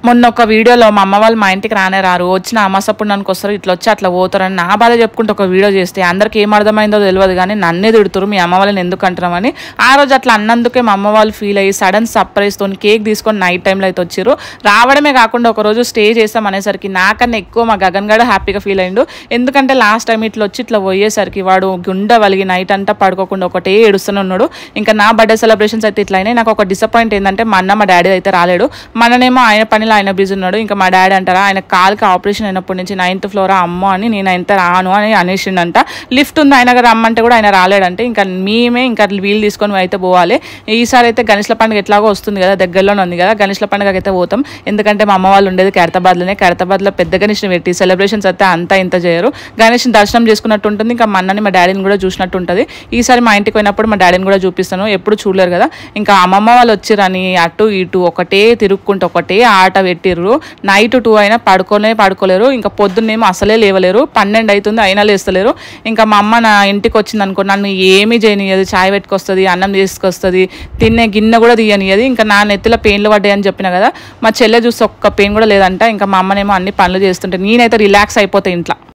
మొన్న ఒక వీడియోలో మా అమ్మ వాళ్ళు మా ఇంటికి రానే రారు, వచ్చిన అమాస పుణ్యానికి వస్తారు, ఇట్లా వచ్చి అట్లా పోతారని నా బాధ చెప్పుకుంటూ ఒక వీడియో చేస్తే అందరికి ఏం అర్థమైందో తెలియదు కానీ నన్నే తిడుతురు మీ అమ్మ వాళ్ళని ఎందుకు అంటారని. ఆ రోజు అట్లా అన్నందుకే మా అమ్మ వాళ్ళు ఫీల్ అయ్యి సడన్ సర్ప్రైజ్తో కేక్ తీసుకొని నైట్ టైంలో అయితే వచ్చారు. రావడమే కాకుండా ఒకరోజు స్టే చేస్తాం అనేసరికి నాకన్నా ఎక్కువ మా గగన్ గడ హ్యాపీగా ఫీల్ అయ్యిండు. ఎందుకంటే లాస్ట్ టైం ఇట్లా వచ్చి ఇట్లా పోయేసరికి వాడు గుండె వలిగి నైట్ అంతా పడుకోకుండా ఒకటే ఏడుస్తూనే ఉన్నాడు. ఇంకా నా బర్త్డే సెలబ్రేషన్స్ అయితే ఇట్లా అయినాయి. నాకు ఒక డిసప్పాయింట్ ఏంటంటే మా అన్న మా డాడీ అయితే రాలేడు. మననేమో ఆయన పనిలో ఆయన బిజీ ఉన్నాడు. ఇంకా మా డాడీ అంటారా ఆయన కాలుకి ఆపరేషన్ అయినప్పటి నుంచి 9th ఫ్లోర్ అమ్మో అని నేను అయితే రాను అని అనేసిండంట. లిఫ్ట్ ఉంది ఆయన రమ్మంటే కూడా ఆయన రాలేడంటే. ఇంకా మేమే ఇంకా వీలు తీసుకొని అయితే పోవాలి. ఈసారి అయితే గణేష్ల పండుగ ఎట్లాగో వస్తుంది కదా, దగ్గరలోనే ఉంది కదా, గణేష్ల పండుగకి అయితే పోతాం. ఎందుకంటే మా అమ్మ వాళ్ళు ఉండేది ఖైరతాబాద్లో పెద్ద గణేష్ని పెట్టి సెలబ్రేషన్స్ అయితే అంతా ఇంత చేయరు. గణేష్ని దర్శనం చేసుకున్నట్టు ఉంటుంది. ఇంకా మా అన్నని మా డాడీని కూడా చూసినట్టు ఉంటుంది. ఈసారి మా ఇంటికి పోయినప్పుడు మా డాడీని కూడా చూపిస్తాను, ఎప్పుడు చూడలేరు కదా. ఇంకా అమ్మమ్మ వాళ్ళు వచ్చిరని అటు ఇటు ఒకటే తిరుక్కుంటూ ఒకటే ఆట పెట్టిర్రు. నైట్ 2 అయినా పడుకోలేరు. ఇంకా పొద్దున్నేమో అసలే లేవలేరు. 12 అవుతుంది అయినా లేస్తలేరు. ఇంకా మా అమ్మ నా ఇంటికి వచ్చింది అనుకో నన్ను ఏమీ చేయనియదు, చాయ్ పెట్టుకొస్తుంది, అన్నం తీసుకొస్తుంది, తినే గిన్నె కూడా తీయనియదు. ఇంకా నా నెత్తిలో పెయిన్లు పడ్డాయని చెప్పిన కదా, మా చెల్లె చూస్తే ఒక్క పెయిన్ కూడా లేదంట. ఇంకా మా అమ్మనేమో అన్ని పనులు చేస్తుంటే నేనైతే రిలాక్స్ అయిపోతాయి ఇంట్లో.